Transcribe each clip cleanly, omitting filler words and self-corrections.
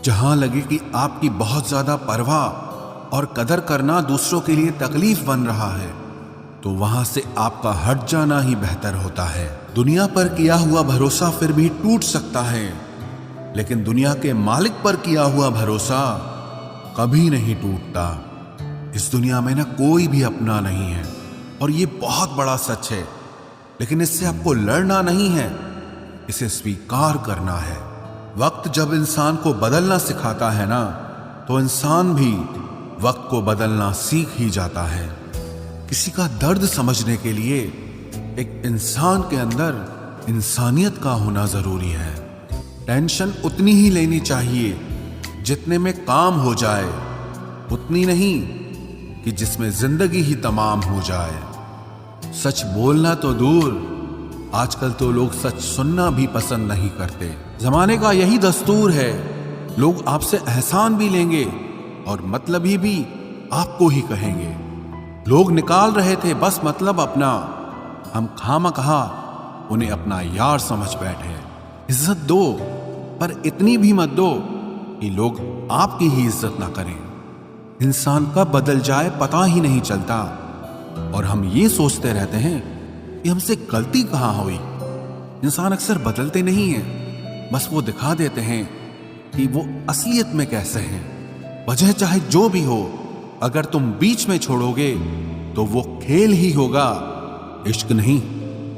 जहां लगे कि आपकी बहुत ज्यादा परवाह और कदर करना दूसरों के लिए तकलीफ बन रहा है, तो वहां से आपका हट जाना ही बेहतर होता है। दुनिया पर किया हुआ भरोसा फिर भी टूट सकता है, लेकिन दुनिया के मालिक पर किया हुआ भरोसा कभी नहीं टूटता। इस दुनिया में ना कोई भी अपना नहीं है, और ये बहुत बड़ा सच है। लेकिन इससे आपको लड़ना नहीं है, इसे स्वीकार करना है। वक्त जब इंसान को बदलना सिखाता है ना, तो इंसान भी वक्त को बदलना सीख ही जाता है। किसी का दर्द समझने के लिए एक इंसान के अंदर इंसानियत का होना जरूरी है। टेंशन उतनी ही लेनी चाहिए जितने में काम हो जाए, उतनी नहीं कि जिसमें जिंदगी ही तमाम हो जाए। सच बोलना तो दूर, आजकल तो लोग सच सुनना भी पसंद नहीं करते। जमाने का यही दस्तूर है, लोग आपसे एहसान भी लेंगे और मतलबी भी आपको ही कहेंगे। लोग निकाल रहे थे बस मतलब अपना, हम खामखा उन्हें अपना यार समझ बैठे। इज्जत दो, पर इतनी भी मत दो कि लोग आपकी ही इज्जत ना करें। इंसान कब बदल जाए पता ही नहीं चलता, और हम ये सोचते रहते हैं कि हमसे गलती कहां हुई। इंसान अक्सर बदलते नहीं हैं, बस वो दिखा देते हैं कि वो असलियत में कैसे हैं। वजह चाहे जो भी हो, अगर तुम बीच में छोड़ोगे तो वो खेल ही होगा, इश्क नहीं।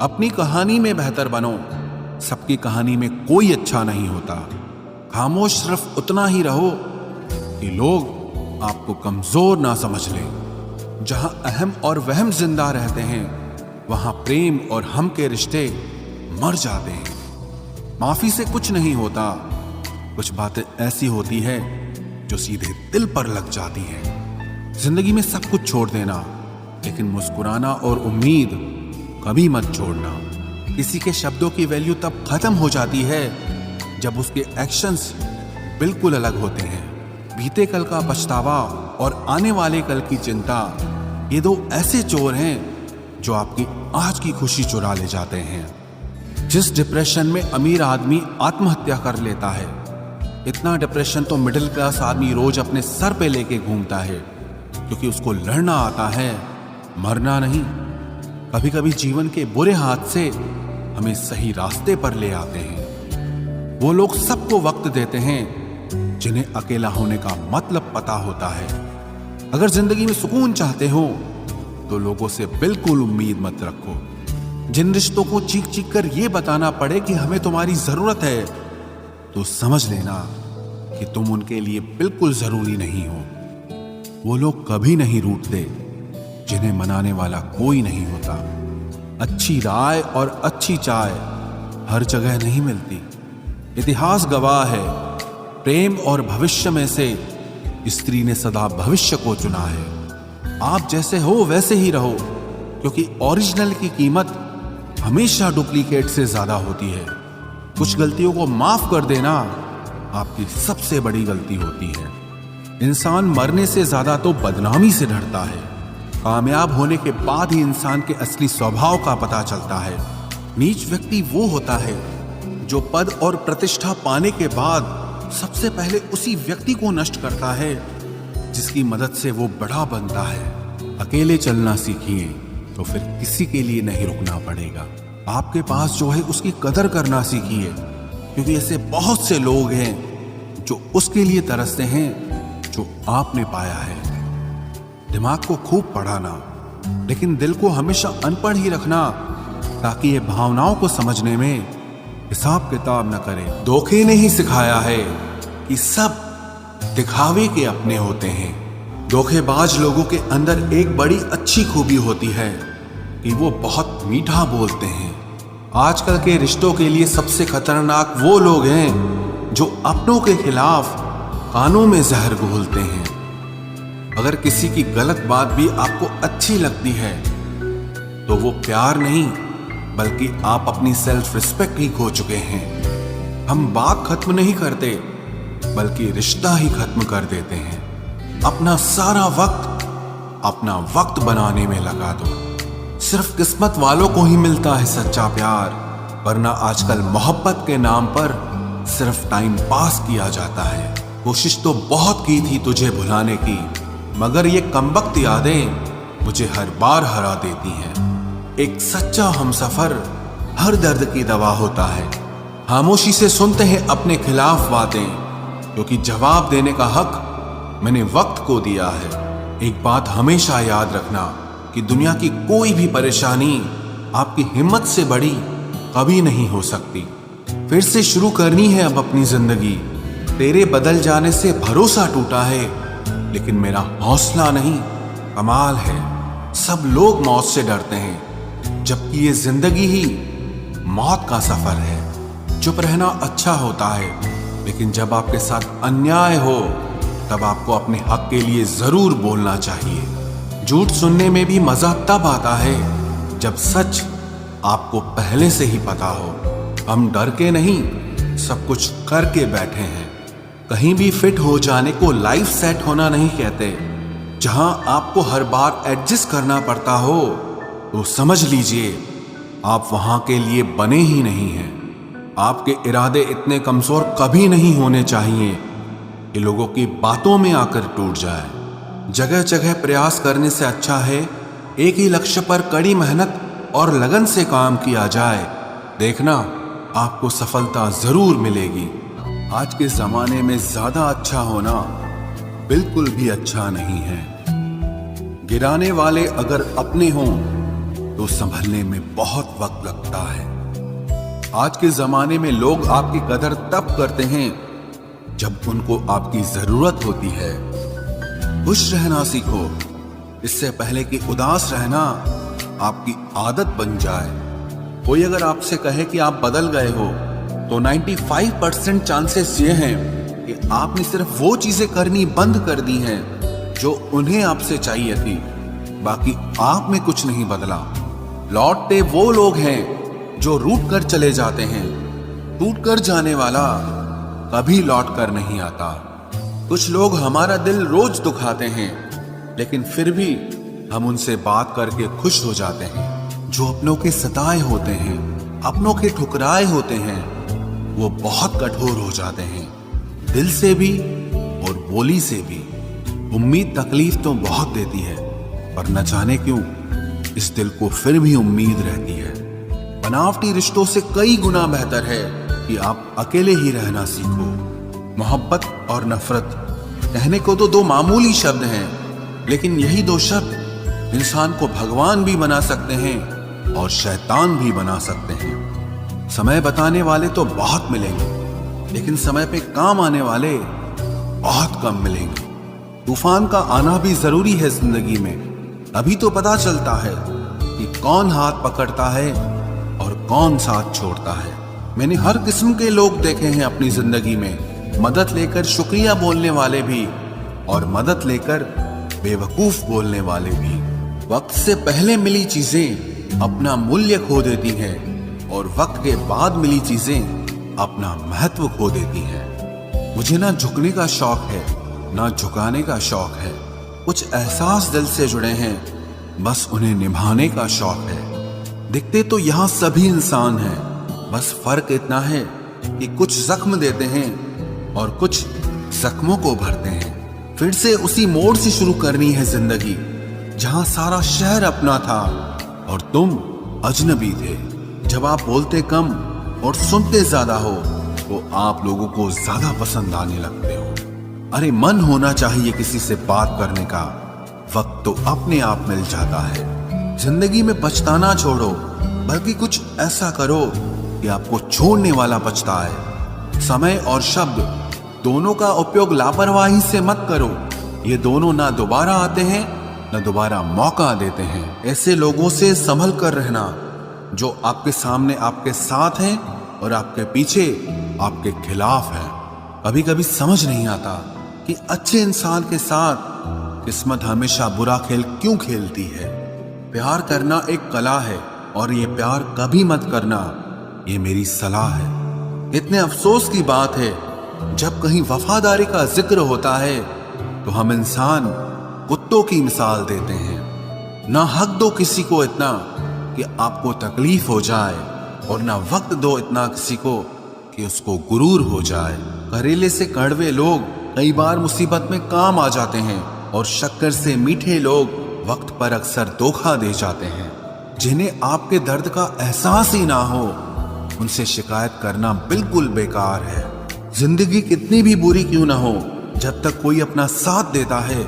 अपनी कहानी में बेहतर बनो, सबकी कहानी में कोई अच्छा नहीं होता। खामोश सिर्फ उतना ही रहो कि लोग आपको कमजोर ना समझ लें। जहां अहम और वहम जिंदा रहते हैं, वहां प्रेम और हम के रिश्ते मर जाते हैं। माफी से कुछ नहीं होता, कुछ बातें ऐसी होती है जो सीधे दिल पर लग जाती हैं। जिंदगी में सब कुछ छोड़ देना, लेकिन मुस्कुराना और उम्मीद कभी मत छोड़ना। किसी के शब्दों की वैल्यू तब खत्म हो जाती है जब उसके एक्शंस बिल्कुल अलग होते हैं। बीते कल का पछतावा और आने वाले कल की चिंता, ये दो ऐसे चोर हैं जो आपकी आज की खुशी चुरा ले जाते हैं। जिस डिप्रेशन में अमीर आदमी आत्महत्या कर लेता है, इतना डिप्रेशन तो मिडिल क्लास आदमी रोज अपने सर पे लेके घूमता है, क्योंकि उसको लड़ना आता है, मरना नहीं। कभी कभी जीवन के बुरे हाथ से हमें सही रास्ते पर ले आते हैं। वो लोग सबको वक्त देते हैं जिन्हें अकेला होने का मतलब पता होता है। अगर जिंदगी में सुकून चाहते हो तो लोगों से बिल्कुल उम्मीद मत रखो। जिन रिश्तों को चीख चीख कर यह बताना पड़े कि हमें तुम्हारी जरूरत है, तो समझ लेना कि तुम उनके लिए बिल्कुल जरूरी नहीं हो। वो लोग कभी नहीं रूठते जिन्हें मनाने वाला कोई नहीं होता। अच्छी राय और अच्छी चाय हर जगह नहीं मिलती। इतिहास गवाह है, प्रेम और भविष्य में से स्त्री ने सदा भविष्य को चुना है। आप जैसे हो वैसे ही रहो, क्योंकि ओरिजिनल की कीमत हमेशा डुप्लीकेट से ज्यादा होती है। कुछ गलतियों को माफ कर देना आपकी सबसे बड़ी गलती होती है। इंसान मरने से ज्यादा तो बदनामी से डरता है। कामयाब होने के बाद ही इंसान के असली स्वभाव का पता चलता है। नीच व्यक्ति वो होता है जो पद और प्रतिष्ठा पाने के बाद सबसे पहले उसी व्यक्ति को नष्ट करता है जिसकी मदद से वो बड़ा बनता है। अकेले चलना सीखिए तो फिर किसी के लिए नहीं रुकना पड़ेगा। आपके पास जो है उसकी कदर करना सीखिए, क्योंकि ऐसे बहुत से लोग हैं जो उसके लिए तरसते हैं जो आपने पाया है। दिमाग को खूब पढ़ाना, लेकिन दिल को हमेशा अनपढ़ ही रखना, ताकि ये भावनाओं को समझने में हिसाब किताब न करे। धोखे ने ही सिखाया है कि सब दिखावे के अपने होते हैं। धोखेबाज लोगों के अंदर एक बड़ी अच्छी खूबी होती है कि वो बहुत मीठा बोलते हैं। आजकल के रिश्तों के लिए सबसे खतरनाक वो लोग हैं जो अपनों के खिलाफ कानों में जहर घोलते हैं। अगर किसी की गलत बात भी आपको अच्छी लगती है तो वो प्यार नहीं, बल्कि आप अपनी सेल्फ रिस्पेक्ट ही खो चुके हैं। हम बात खत्म नहीं करते, बल्कि रिश्ता ही खत्म कर देते हैं। अपना सारा अपना वक्त बनाने में लगा दो। सिर्फ किस्मत वालों को ही मिलता है सच्चा प्यार, वरना आजकल मोहब्बत के नाम पर सिर्फ टाइम पास किया जाता है। कोशिश तो बहुत की थी तुझे भुलाने की, मगर ये कमबख्त यादें मुझे हर बार हरा देती हैं। एक सच्चा हमसफर हर दर्द की दवा होता है। खामोशी से सुनते हैं अपने खिलाफ बातें, क्योंकि जवाब देने का हक मैंने वक्त को दिया है। एक बात हमेशा याद रखना कि दुनिया की कोई भी परेशानी आपकी हिम्मत से बड़ी कभी नहीं हो सकती। फिर से शुरू करनी है अब अपनी जिंदगी। तेरे बदल जाने से भरोसा टूटा है, लेकिन मेरा हौसला नहीं, कमाल है। सब लोग मौत से डरते हैं, जबकि ये जिंदगी ही मौत का सफर है। चुप रहना अच्छा होता है, लेकिन जब आपके साथ अन्याय हो तब आपको अपने हक के लिए जरूर बोलना चाहिए। झूठ सुनने में भी मजा तब आता है जब सच आपको पहले से ही पता हो। हम डर के नहीं, सब कुछ करके बैठे हैं। कहीं भी फिट हो जाने को लाइफ सेट होना नहीं कहते। जहां आपको हर बार एडजस्ट करना पड़ता हो तो समझ लीजिए आप वहां के लिए बने ही नहीं हैं। आपके इरादे इतने कमजोर कभी नहीं होने चाहिए कि लोगों की बातों में आकर टूट जाए। जगह जगह प्रयास करने से अच्छा है एक ही लक्ष्य पर कड़ी मेहनत और लगन से काम किया जाए। देखना आपको सफलता जरूर मिलेगी। आज के जमाने में ज्यादा अच्छा होना बिल्कुल भी अच्छा नहीं है। गिराने वाले अगर अपने हों तो संभलने में बहुत वक्त लगता है। आज के जमाने में लोग आपकी कदर तब करते हैं जब उनको आपकी जरूरत होती है। खुश रहना सीखो, इससे पहले कि उदास रहना आपकी आदत बन जाए। कोई अगर आपसे कहे कि आप बदल गए हो तो 95% चांसेस ये हैं कि आपने सिर्फ वो चीजें करनी बंद कर दी हैं जो उन्हें आपसे चाहिए थी। बाकी आप में कुछ नहीं बदला। लौटते वो लोग हैं जो रूठ कर चले जाते हैं। टूट कर जाने वाला कभी लौट कर नहीं आता। कुछ लोग हमारा दिल रोज दुखाते हैं, लेकिन फिर भी हम उनसे बात करके खुश हो जाते हैं। जो अपनों के सताए होते हैं, अपनों के ठुकराए होते हैं, वो बहुत कठोर हो जाते हैं, दिल से भी और बोली से भी। उम्मीद तकलीफ तो बहुत देती है, पर न जाने क्यों इस दिल को फिर भी उम्मीद रहती है। बनावटी रिश्तों से कई गुना बेहतर है कि आप अकेले ही रहना सीखो। मोहब्बत और नफरत कहने को तो दो मामूली शब्द हैं, लेकिन यही दो शब्द इंसान को भगवान भी बना सकते हैं और शैतान भी बना सकते हैं। समय बताने वाले तो बहुत मिलेंगे, लेकिन समय पे काम आने वाले बहुत कम मिलेंगे। तूफान का आना भी जरूरी है जिंदगी में, अभी तो पता चलता है कि कौन हाथ पकड़ता है और कौन साथ छोड़ता है। मैंने हर किस्म के लोग देखे हैं अपनी जिंदगी में, मदद लेकर शुक्रिया बोलने वाले भी और मदद लेकर बेवकूफ बोलने वाले भी। वक्त से पहले मिली चीजें अपना मूल्य खो देती हैं और वक्त के बाद मिली चीजें अपना महत्व खो देती हैं। मुझे ना झुकने का शौक है, ना झुकाने का शौक है। कुछ एहसास दिल से जुड़े हैं, बस उन्हें निभाने का शौक है। दिखते तो यहाँ सभी इंसान हैं, बस फर्क इतना है कि कुछ जख्म देते हैं और कुछ जख्मों को भरते हैं। फिर से उसी मोड़ से शुरू करनी है जिंदगी, जहां सारा शहर अपना था और तुम अजनबी थे। जब आप बोलते कम और सुनते ज्यादा हो तो आप लोगों को ज्यादा पसंद आने लगते हो। अरे मन होना चाहिए किसी से बात करने का, वक्त तो अपने आप मिल जाता है। जिंदगी में पछताना छोड़ो, बल्कि कुछ ऐसा करो कि आपको छोड़ने वाला पछताए। समय और शब्द दोनों का उपयोग लापरवाही से मत करो। ये दोनों ना दोबारा आते हैं ना दोबारा मौका देते हैं। ऐसे लोगों से संभल कर रहना जो आपके सामने आपके साथ हैं और आपके पीछे आपके खिलाफ हैं। कभी कभी समझ नहीं आता कि अच्छे इंसान के साथ किस्मत हमेशा बुरा खेल क्यों खेलती है। प्यार करना एक कला है और ये प्यार कभी मत करना, ये मेरी सलाह है। इतने अफसोस की बात है, जब कहीं वफादारी का जिक्र होता है तो हम इंसान कुत्तों की मिसाल देते हैं। ना हक दो किसी को इतना कि आपको तकलीफ हो जाए, और ना वक्त दो इतना किसी को कि उसको गुरूर हो जाए। करेले से कड़वे लोग कई बार मुसीबत में काम आ जाते हैं और शक्कर से मीठे लोग वक्त पर अक्सर धोखा दे जाते हैं। जिन्हें आपके दर्द का एहसास ही ना हो, उनसे शिकायत करना बिल्कुल बेकार है। जिंदगी कितनी भी बुरी क्यों ना हो, जब तक कोई अपना साथ देता है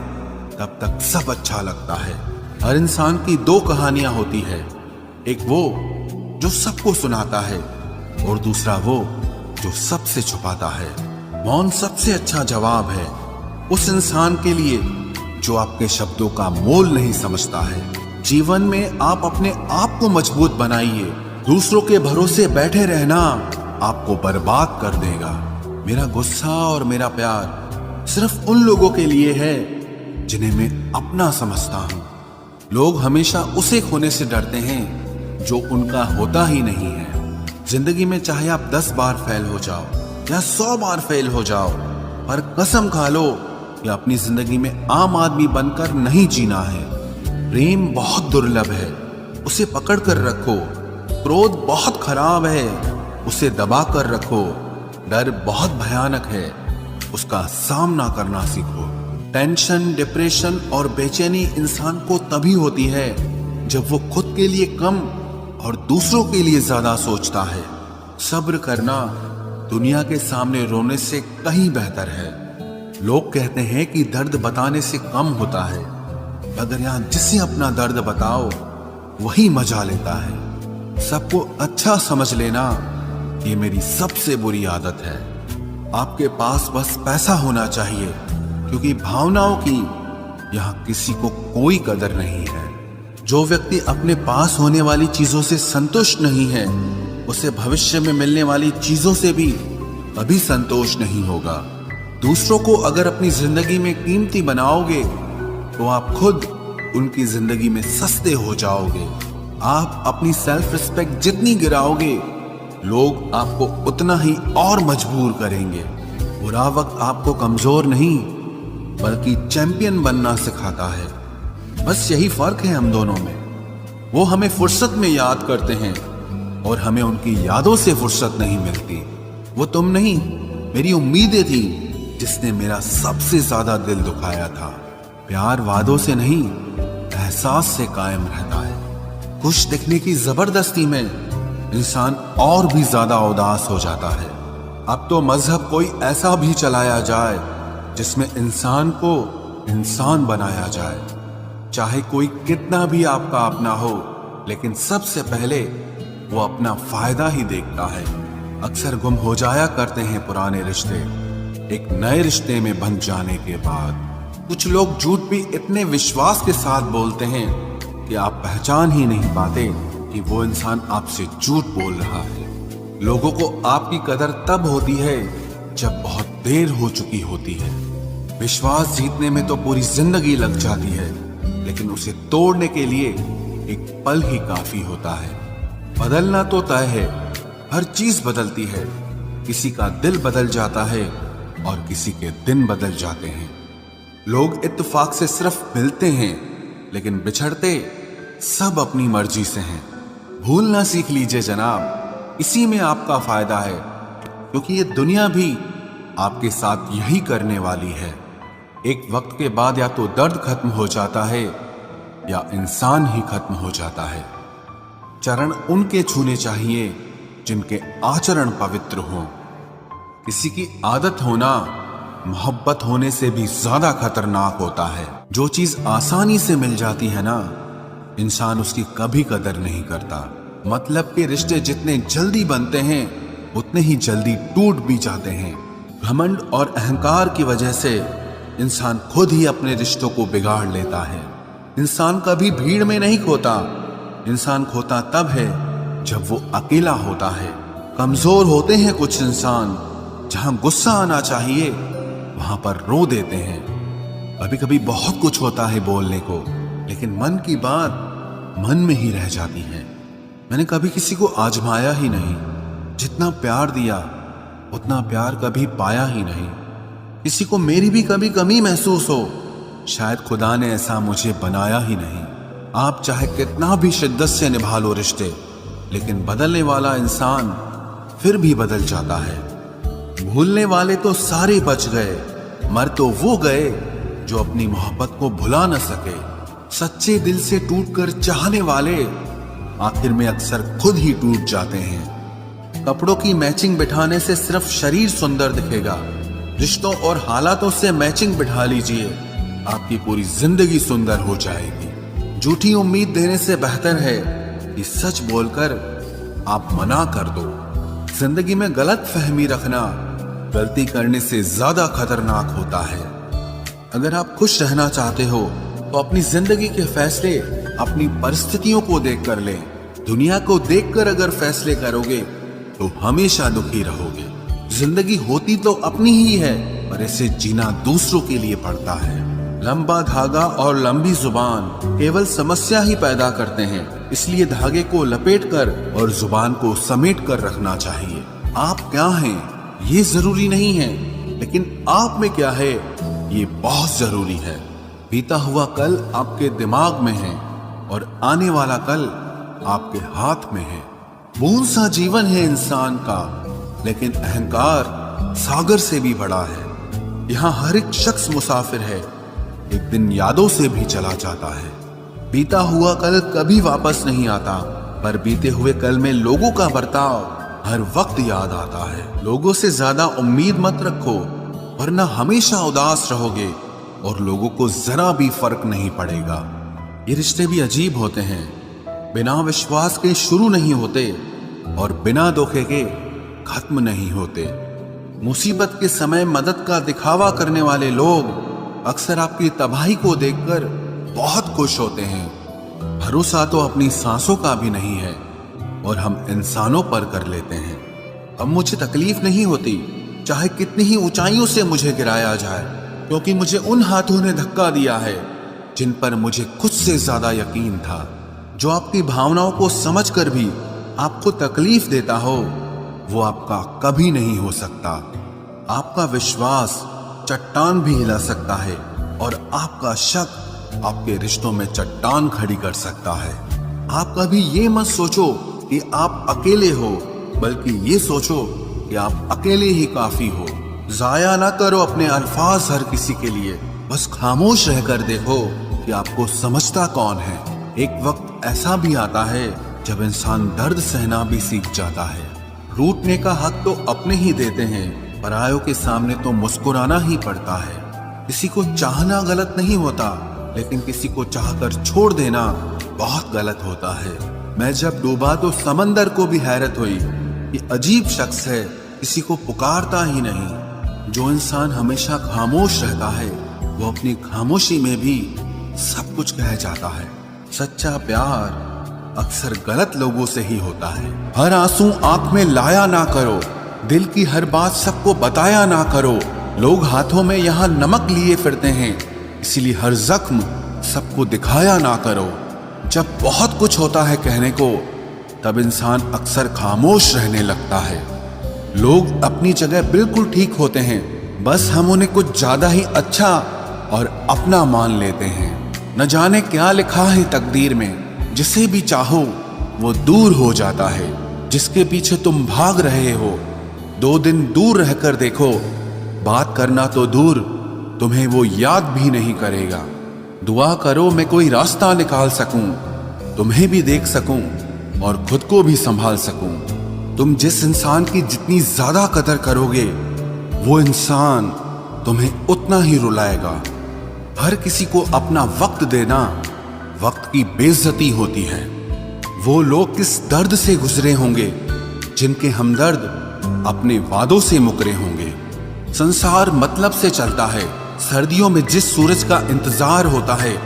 तब तक सब अच्छा लगता है। हर इंसान की दो कहानियां होती है, एक वो जो सबको सुनाता है और दूसरा वो जो सबसे छुपाता है। मौन सबसे अच्छा जवाब है उस इंसान के लिए जो आपके शब्दों का मोल नहीं समझता है। जीवन में आप अपने आप को मजबूत बनाइए। दूसरों के भरोसे बैठे रहना आपको बर्बाद कर देगा। मेरा गुस्सा और मेरा प्यार सिर्फ उन लोगों के लिए है जिन्हें मैं अपना समझता हूं। लोग हमेशा उसे खोने से डरते हैं जो उनका होता ही नहीं है। जिंदगी में चाहे आप 10 बार फेल हो जाओ या 100 बार फेल हो जाओ, पर कसम खा लो कि अपनी जिंदगी में आम आदमी बनकर नहीं जीना है। प्रेम बहुत दुर्लभ है, उसे पकड़ कर रखो। क्रोध बहुत खराब है, उसे दबा कर रखो। डर बहुत भयानक है, उसका सामना करना सीखो। टेंशन, डिप्रेशन और बेचैनी इंसान को तभी होती है जब वो खुद के लिए कम और दूसरों के लिए ज्यादा सोचता है। सब्र करना दुनिया के सामने रोने से कहीं बेहतर है। लोग कहते हैं कि दर्द बताने से कम होता है, अगर यहां जिसे अपना दर्द बताओ वही मजा लेता है। सबको अच्छा समझ लेना ये मेरी सबसे बुरी आदत है। आपके पास बस पैसा होना चाहिए, क्योंकि भावनाओं की यहां किसी को कोई कदर नहीं है। जो व्यक्ति अपने पास होने वाली चीजों से संतुष्ट नहीं है, उसे भविष्य में मिलने वाली चीजों से भी कभी संतोष नहीं होगा। दूसरों को अगर अपनी जिंदगी में कीमती बनाओगे तो आप खुद उनकी जिंदगी में सस्ते हो जाओगे। आप अपनी सेल्फ रिस्पेक्ट जितनी गिराओगे, लोग आपको उतना ही और मजबूर करेंगे। बुरा वक्त आपको कमजोर नहीं बल्कि चैंपियन बनना सिखाता है। बस यही फर्क है हम दोनों में। वो हमें फुर्सत में याद करते हैं और हमें उनकी यादों से फुर्सत नहीं मिलती। वो तुम नहीं, मेरी उम्मीदें थी जिसने मेरा सबसे ज्यादा दिल दुखाया था। प्यार वादों से नहीं, एहसास से कायम रहता है। खुश दिखने की जबरदस्ती में इंसान और भी ज्यादा उदास हो जाता है। अब तो मजहब कोई ऐसा भी चलाया जाए जिसमें इंसान को इंसान बनाया जाए। चाहे कोई कितना भी आपका अपना हो, लेकिन सबसे पहले वो अपना फायदा ही देखता है। अक्सर गुम हो जाया करते हैं पुराने रिश्ते एक नए रिश्ते में बन जाने के बाद। कुछ लोग झूठ भी इतने विश्वास के साथ बोलते हैं कि आप पहचान ही नहीं पाते कि वो इंसान आपसे झूठ बोल रहा है। लोगों को आपकी कदर तब होती है जब बहुत देर हो चुकी होती है। विश्वास जीतने में तो पूरी जिंदगी लग जाती है, लेकिन उसे तोड़ने के लिए एक पल ही काफी होता है। बदलना तो तय है, हर चीज बदलती है। किसी का दिल बदल जाता है और किसी के दिन बदल जाते हैं। लोग इत्तेफाक से सिर्फ मिलते हैं, लेकिन बिछड़ते सब अपनी मर्जी से हैं। भूलना सीख लीजिए जनाब, इसी में आपका फायदा है, क्योंकि ये दुनिया भी आपके साथ यही करने वाली है। एक वक्त के बाद या तो दर्द खत्म हो जाता है या इंसान ही खत्म हो जाता है। चरण उनके छूने चाहिए जिनके आचरण पवित्र हों। किसी की आदत होना मोहब्बत होने से भी ज्यादा खतरनाक होता है। जो चीज आसानी से मिल जाती है ना, इंसान उसकी कभी कदर नहीं करता। मतलब के रिश्ते जितने जल्दी बनते हैं उतने ही जल्दी टूट भी जाते हैं। घमंड और अहंकार की वजह से इंसान खुद ही अपने रिश्तों को बिगाड़ लेता है। इंसान कभी भीड़ में नहीं खोता, इंसान खोता तब है जब वो अकेला होता है। कमजोर होते हैं कुछ इंसान, जहां गुस्सा आना चाहिए वहां पर रो देते हैं। कभी कभी बहुत कुछ होता है बोलने को, लेकिन मन की बात मन में ही रह जाती है। मैंने कभी किसी को आजमाया ही नहीं। जितना प्यार दिया उतना प्यार कभी पाया ही नहीं। किसी को मेरी भी कभी कमी महसूस हो, शायद खुदा ने ऐसा मुझे बनाया ही नहीं। आप चाहे कितना भी शिद्दत से निभा लो रिश्ते, लेकिन बदलने वाला इंसान फिर भी बदल जाता है। भूलने वाले तो सारे बच गए, मर तो वो गए जो अपनी मोहब्बत को भुला न सके। सच्चे दिल से टूटकर चाहने वाले आखिर में अक्सर खुद ही टूट जाते हैं। कपड़ों की मैचिंग बिठाने से सिर्फ शरीर सुंदर दिखेगा, रिश्तों और हालातों से मैचिंग बिठा लीजिए, आपकी पूरी जिंदगी सुंदर हो जाएगी। झूठी उम्मीद देने से बेहतर है कि सच बोलकर आप मना कर दो। जिंदगी में गलत फहमी रखना गलती करने से ज्यादा खतरनाक होता है। अगर आप खुश रहना चाहते हो तो अपनी जिंदगी के फैसले अपनी परिस्थितियों को देखकर लें। दुनिया को देखकर अगर फैसले करोगे तो हमेशा दुखी रहोगे। जिंदगी होती तो अपनी ही है, पर इसे जीना दूसरों के लिए पड़ता है। लंबा धागा और लंबी जुबान केवल समस्या ही पैदा करते हैं, इसलिए धागे को लपेटकर और जुबान को समेट कर रखना चाहिए। आप क्या हैं ये जरूरी नहीं है, लेकिन आप में क्या है ये बहुत जरूरी है। बीता हुआ कल आपके दिमाग में है और आने वाला कल आपके हाथ में है। बूंद सा जीवन है इंसान का, लेकिन अहंकार सागर से भी बड़ा है। यहाँ हर एक शख्स मुसाफिर है, एक दिन यादों से भी चला जाता है। बीता हुआ कल कभी वापस नहीं आता, पर बीते हुए कल में लोगों का बर्ताव हर वक्त याद आता है। लोगों से ज्यादा उम्मीद मत रखो, वरना हमेशा उदास रहोगे और लोगों को जरा भी फर्क नहीं पड़ेगा। ये रिश्ते भी अजीब होते हैं, बिना विश्वास के शुरू नहीं होते और बिना धोखे के खत्म नहीं होते। मुसीबत के समय मदद का दिखावा करने वाले लोग अक्सर आपकी तबाही को देखकर बहुत खुश होते हैं। भरोसा तो अपनी सांसों का भी नहीं है और हम इंसानों पर कर लेते हैं। अब मुझे तकलीफ नहीं होती चाहे कितनी ही ऊंचाइयों से मुझे गिराया जाए, क्योंकि मुझे उन हाथों ने धक्का दिया है जिन पर मुझे खुद से ज्यादा यकीन था। जो आपकी भावनाओं को समझकर भी आपको तकलीफ देता हो, वो आपका कभी नहीं हो सकता। आपका विश्वास चट्टान भी हिला सकता है और आपका शक आपके रिश्तों में चट्टान खड़ी कर सकता है। आप कभी ये मत सोचो कि आप अकेले हो, बल्कि ये सोचो कि आप अकेले ही काफी हो। जाया ना करो अपने अल्फाज हर किसी के लिए, बस खामोश रहकर देखो कि आपको समझता कौन है। एक वक्त ऐसा भी आता है जब इंसान दर्द सहना भी सीख जाता है। रूठने का हक तो अपने ही देते हैं, परायों के सामने तो मुस्कुराना ही पड़ता है। किसी को चाहना गलत नहीं होता, लेकिन किसी को चाहकर छोड़ देना बहुत गलत होता है। मैं जब डूबा तो समंदर को भी हैरत हुई, ये अजीब शख्स है, किसी को पुकारता ही नहीं। जो इंसान हमेशा खामोश रहता है, वो अपनी खामोशी में भी सब कुछ कह जाता है। सच्चा प्यार अक्सर गलत लोगों से ही होता है। हर आंसू आंख में लाया ना करो, दिल की हर बात सबको बताया ना करो। लोग हाथों में यहाँ नमक लिए फिरते हैं, इसीलिए हर जख्म सबको दिखाया ना करो। जब बहुत कुछ होता है कहने को, तब इंसान अक्सर खामोश रहने लगता है। लोग अपनी जगह बिल्कुल ठीक होते हैं, बस हम उन्हें कुछ ज्यादा ही अच्छा और अपना मान लेते हैं। न जाने क्या लिखा है तकदीर में, जिसे भी चाहो वो दूर हो जाता है। जिसके पीछे तुम भाग रहे हो, 2 दिन दूर रहकर देखो, बात करना तो दूर, तुम्हें वो याद भी नहीं करेगा। दुआ करो मैं कोई रास्ता निकाल सकूं, तुम्हें भी देख सकूं और खुद को भी संभाल सकूं। तुम जिस इंसान की जितनी ज्यादा कदर करोगे, वो इंसान तुम्हें उतना ही रुलाएगा। हर किसी को अपना वक्त देना वक्त की बेइज्जती होती है। वो लोग किस दर्द से गुजरे होंगे जिनके हमदर्द अपने वादों से मुकरे होंगे। संसार मतलब से चलता है। सर्दियों में जिस सूरज का इंतजार होता है,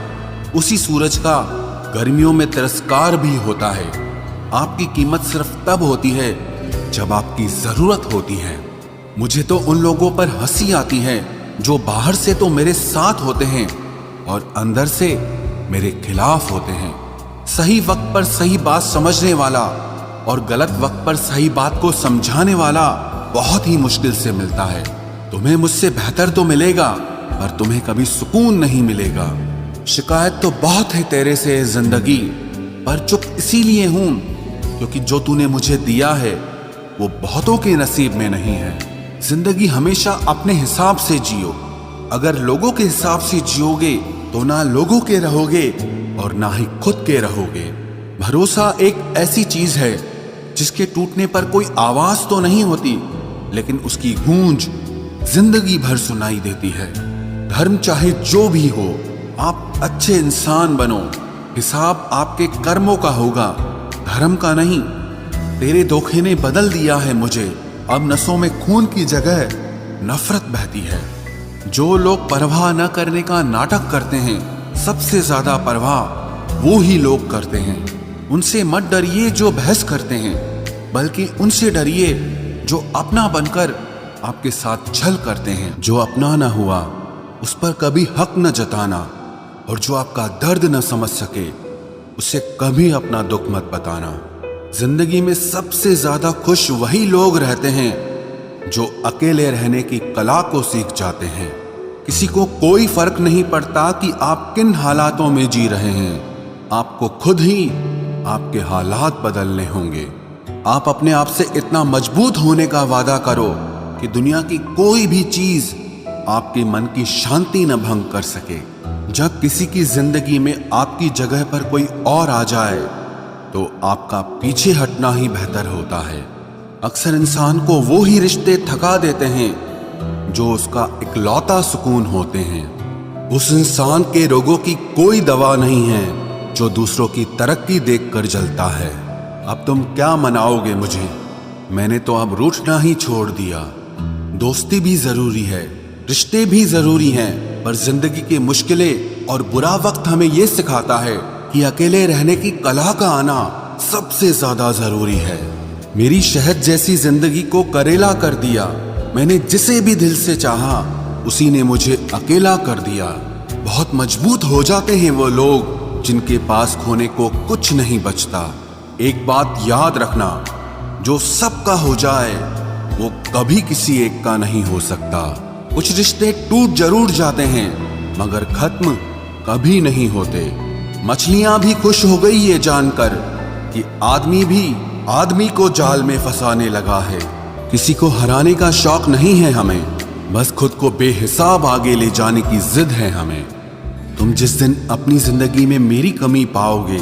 उसी सूरज का गर्मियों में तिरस्कार भी होता है। आपकी कीमत सिर्फ तब होती है जब आपकी जरूरत होती है। मुझे तो उन लोगों पर हंसी आती है जो बाहर से तो मेरे साथ होते हैं और अंदर से मेरे खिलाफ होते हैं। सही वक्त पर सही बात समझने वाला और गलत वक्त पर सही बात को समझाने वाला बहुत ही मुश्किल से मिलता है। तुम्हें मुझसे बेहतर तो मिलेगा, पर तुम्हें कभी सुकून नहीं मिलेगा। शिकायत तो बहुत है तेरे से जिंदगी, पर चुप इसीलिए हूं क्योंकि जो तूने मुझे दिया है वो बहुतों के नसीब में नहीं है। जिंदगी हमेशा अपने हिसाब से जियो, अगर लोगों के हिसाब से जियोगे तो ना लोगों के रहोगे और ना ही खुद के रहोगे। भरोसा एक ऐसी चीज है जिसके टूटने पर कोई आवाज तो नहीं होती, लेकिन उसकी गूंज जिंदगी भर सुनाई देती है। धर्म चाहे जो भी हो, आप अच्छे इंसान बनो। हिसाब आपके कर्मों का होगा, धर्म का नहीं। तेरे धोखे ने बदल दिया है मुझे, अब नसों में खून की जगह नफरत बहती है। जो लोग परवाह न करने का नाटक करते हैं, सबसे ज्यादा परवाह वो ही लोग करते हैं। उनसे मत डरिए जो बहस करते हैं, बल्कि उनसे डरिए जो अपना बनकर आपके साथ छल करते हैं। जो अपना ना हुआ उस पर कभी हक न जताना, और जो आपका दर्द न समझ सके उसे कभी अपना दुख मत बताना। जिंदगी में सबसे ज्यादा खुश वही लोग रहते हैं जो अकेले रहने की कला को सीख जाते हैं। किसी को कोई फर्क नहीं पड़ता कि आप किन हालातों में जी रहे हैं, आपको खुद ही आपके हालात बदलने होंगे। आप अपने आप से इतना मजबूत होने का वादा करो कि दुनिया की कोई भी चीज आपके मन की शांति न भंग कर सके। जब किसी की जिंदगी में आपकी जगह पर कोई और आ जाए तो आपका पीछे हटना ही बेहतर होता है। अक्सर इंसान को वो ही रिश्ते थका देते हैं जो उसका इकलौता सुकून होते हैं। उस इंसान के रोगों की कोई दवा नहीं है जो दूसरों की तरक्की देखकर जलता है। अब तुम क्या मनाओगे मुझे? मैंने तो अब रूठना ही छोड़ दिया। दोस्ती भी जरूरी है, रिश्ते भी जरूरी हैं, पर जिंदगी की मुश्किलें और बुरा वक्त हमें ये सिखाता है कि अकेले रहने की कला का आना सबसे ज्यादा जरूरी है। मेरी शहद जैसी जिंदगी को करेला कर दिया। मैंने जिसे भी दिल से चाहा उसी ने मुझे अकेला कर दिया। बहुत मजबूत हो जाते हैं वो लोग जिनके पास खोने को कुछ नहीं बचता। एक बात याद रखना, जो सबका हो जाए वो कभी किसी एक का नहीं हो सकता। कुछ रिश्ते टूट जरूर जाते हैं मगर खत्म कभी नहीं होते। मछलियां भी खुश हो गई ये जानकर कि आदमी भी आदमी को जाल में फंसाने लगा है। किसी को हराने का शौक नहीं है हमें, बस खुद को बेहिसाब आगे ले जाने की जिद है हमें। तुम जिस दिन अपनी जिंदगी में मेरी कमी पाओगे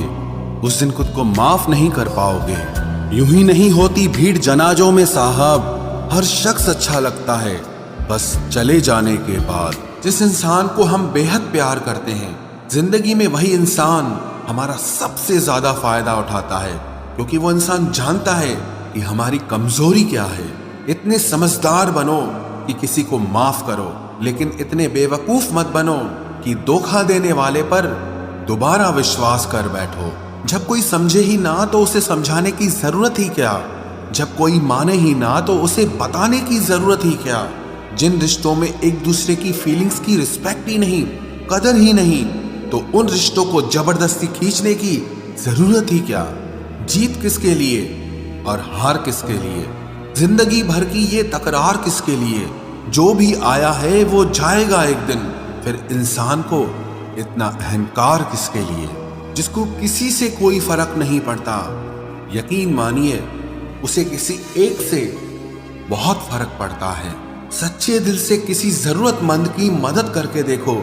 उस दिन खुद को माफ नहीं कर पाओगे। यूं ही नहीं होती भीड़ जनाजों में साहब, हर शख्स अच्छा लगता है बस चले जाने के बाद। जिस इंसान को हम बेहद प्यार करते हैं, जिंदगी में वही इंसान हमारा सबसे ज्यादा फायदा उठाता है, क्योंकि वो इंसान जानता है कि हमारी कमजोरी क्या है। इतने समझदार बनो कि किसी को माफ करो, लेकिन इतने बेवकूफ मत बनो कि धोखा देने वाले पर दोबारा विश्वास कर बैठो। जब कोई समझे ही ना तो उसे समझाने की जरूरत ही क्या? जब कोई माने ही ना तो उसे बताने की जरूरत ही क्या? जिन रिश्तों में एक दूसरे की फीलिंग्स की रिस्पेक्ट ही नहीं, कदर ही नहीं, तो उन रिश्तों को जबरदस्ती खींचने की जरूरत ही क्या? जीत किसके लिए और हार किसके लिए? जिंदगी भर की ये तकरार किसके लिए? जो भी आया है वो जाएगा एक दिन। फिर इंसान को इतना अहंकार किसके लिए, जिसको किसी से कोई फर्क नहीं पड़ता? यकीन मानिए उसे किसी एक से बहुत फर्क पड़ता है। सच्चे दिल से किसी जरूरतमंद की मदद करके देखो।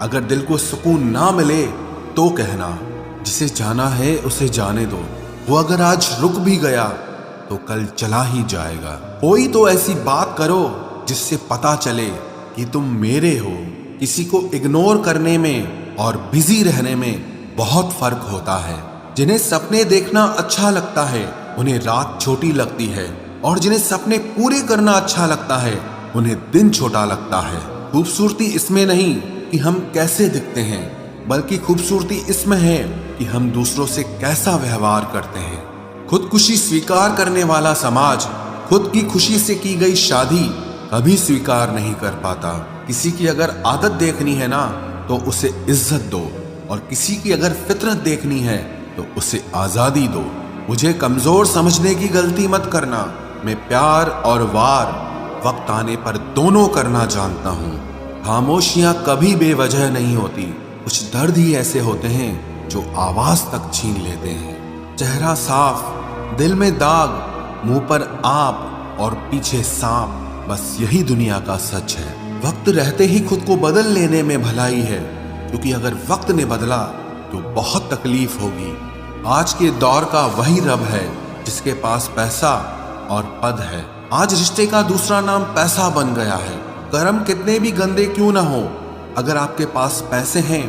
अगर दिल को सुकून ना मिले तो कहना, जिसे जाना है उसे जाने दो। वो अगर आज रुक भी गया तो कल चला ही जाएगा। कोई तो ऐसी बात करो जिससे पता चले कि तुम मेरे हो। किसी को इग्नोर करने में और बिजी रहने में बहुत फर्क होता है। जिन्हें सपने देखना अच्छा लगता है उन्हें रात छोटी लगती है, और जिन्हें सपने पूरे करना अच्छा लगता है उन्हें दिन छोटा लगता है। खूबसूरती इसमें नहीं कि हम कैसे दिखते हैं, बल्कि खूबसूरती इसमें है कि हम दूसरों से कैसा व्यवहार करते हैं। खुदकुशी स्वीकार करने वाला समाज खुद की खुशी से की गई शादी कभी स्वीकार नहीं कर पाता। किसी की अगर आदत देखनी है ना तो उसे इज्जत दो, और किसी की अगर फितरत देखनी है तो उसे आजादी दो। मुझे कमजोर समझने की गलती मत करना। मैं प्यार और वार वक्त आने पर दोनों करना जानता हूँ। खामोशियां कभी बेवजह नहीं होती। कुछ दर्द ही ऐसे होते हैं जो आवाज तक छीन लेते हैं। चेहरा साफ, दिल में दाग, मुंह पर आप और पीछे सांप, बस यही दुनिया का सच है। वक्त रहते ही खुद को बदल लेने में भलाई है, क्योंकि अगर वक्त ने बदला तो बहुत तकलीफ होगी। आज के दौर का वही रब है जिसके पास पैसा और पद है। आज रिश्ते का दूसरा नाम पैसा बन गया है। कर्म कितने भी गंदे क्यों ना हो, अगर आपके पास पैसे हैं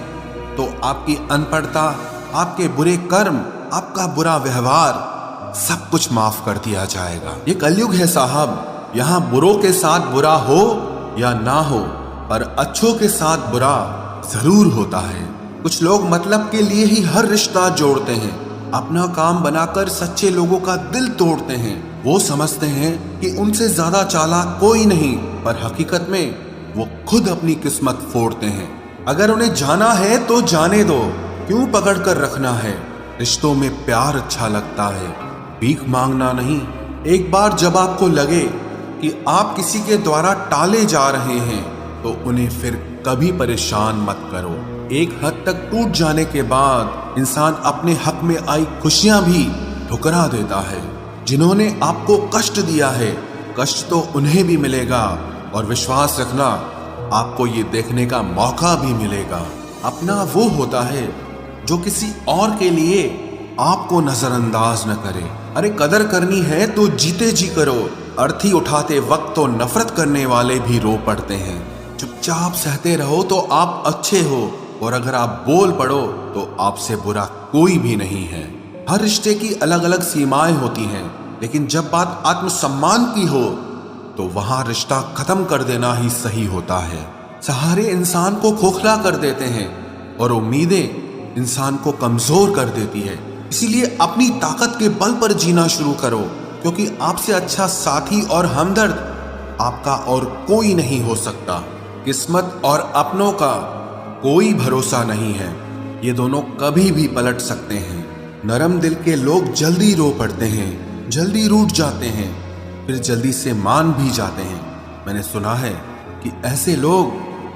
तो आपकी अनपढ़ता, आपके बुरे कर्म, आपका बुरा व्यवहार सब कुछ माफ कर दिया जाएगा। ये कलयुग है साहब, यहाँ बुरों के साथ बुरा हो या ना हो, पर अच्छों के साथ बुरा जरूर होता है। कुछ लोग मतलब के लिए ही हर रिश्ता जोड़ते हैं, अपना काम बनाकर सच्चे लोगों का दिल तोड़ते हैं। वो समझते हैं कि उनसे ज्यादा चालाक कोई नहीं, पर हकीकत में वो खुद अपनी किस्मत फोड़ते हैं। अगर उन्हें जाना है तो जाने दो, क्यों पकड़ कर रखना है। रिश्तों में प्यार अच्छा लगता है, भीख मांगना नहीं। एक बार जब आपको लगे कि आप किसी के द्वारा टाले जा रहे हैं तो उन्हें फिर कभी परेशान मत करो। एक हद तक टूट जाने के बाद इंसान अपने हक में आई खुशियां भी ठुकरा देता है। जिन्होंने आपको कष्ट दिया है, कष्ट तो उन्हें भी मिलेगा, और विश्वास रखना आपको ये देखने का मौका भी मिलेगा। अपना वो होता है जो किसी और के लिए आपको नजरअंदाज न करे। अरे कदर करनी है तो जीते जी करो। अर्थी उठाते वक्त तो नफरत करने वाले भी रो पड़ते हैं। चुपचाप सहते रहो तो आप अच्छे हो, और अगर आप बोल पड़ो तो आपसे बुरा कोई भी नहीं है। हर रिश्ते की अलग अलग सीमाएं होती हैं, लेकिन जब बात आत्मसम्मान की हो तो वहां रिश्ता खत्म कर देना ही सही होता है। सहारे इंसान को खोखला कर देते हैं और उम्मीदें इंसान को कमजोर कर देती है। इसीलिए अपनी ताकत के बल पर जीना शुरू करो, क्योंकि आपसे अच्छा साथी और हमदर्द आपका और कोई नहीं हो सकता। किस्मत और अपनों का कोई भरोसा नहीं है, ये दोनों कभी भी पलट सकते हैं। नरम दिल के लोग जल्दी रो पड़ते हैं, जल्दी रूठ जाते हैं, फिर जल्दी से मान भी जाते हैं। मैंने सुना है कि ऐसे लोग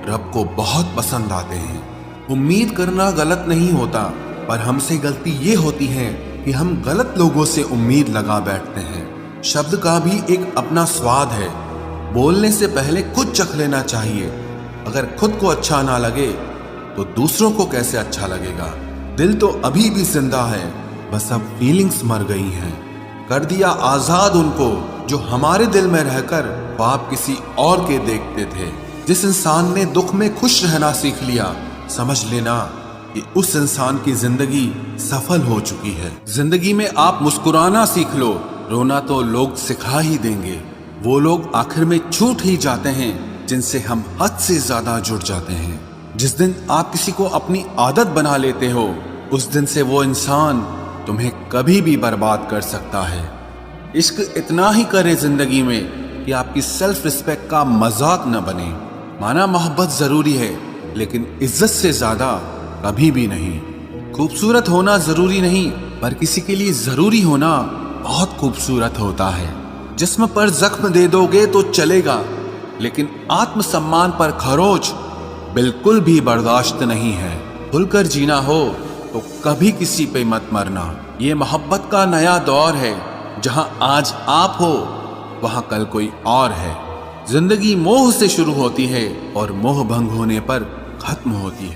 रब को बहुत पसंद आते हैं। उम्मीद करना गलत नहीं होता, पर हमसे गलती ये होती है कि हम गलत लोगों से उम्मीद लगा बैठते हैं। शब्द का भी एक अपना स्वाद है, बोलने से पहले खुद चख लेना चाहिए। अगर खुद को अच्छा ना लगे तो दूसरों को कैसे अच्छा लगेगा। दिल तो अभी भी जिंदा है, बस अब फीलिंग्स मर गई हैं। कर दिया आजाद उनको जो हमारे दिल में रहकर ख्वाब किसी और के देखते थे। जिस इंसान ने दुख में खुश रहना सीख लिया, समझ लेना कि उस इंसान की जिंदगी सफल हो चुकी है। जिंदगी में आप मुस्कुराना सीख लो, रोना तो लोग सिखा ही देंगे। वो लोग आखिर में छूट ही जाते हैं जिनसे हम हद से ज्यादा जुड़ जाते हैं। जिस दिन आप किसी को अपनी आदत बना लेते हो, उस दिन से वो इंसान तुम्हें कभी भी बर्बाद कर सकता है। इश्क इतना ही करे जिंदगी में कि आपकी सेल्फ रिस्पेक्ट का मजाक न बने। माना मोहब्बत जरूरी है, लेकिन इज्जत से ज्यादा कभी भी नहीं। खूबसूरत होना जरूरी नहीं, पर किसी के लिए जरूरी होना बहुत खूबसूरत होता है। जिस्म पर जख्म दे दोगे तो चलेगा, लेकिन आत्मसम्मान पर खरोच बिल्कुल भी बर्दाश्त नहीं है। खुलकर जीना हो तो कभी किसी पे मत मरना। ये मोहब्बत का नया दौर है, जहां आज आप हो वहां कल कोई और है। जिंदगी मोह से शुरू होती है और मोह भंग होने पर खत्म होती है।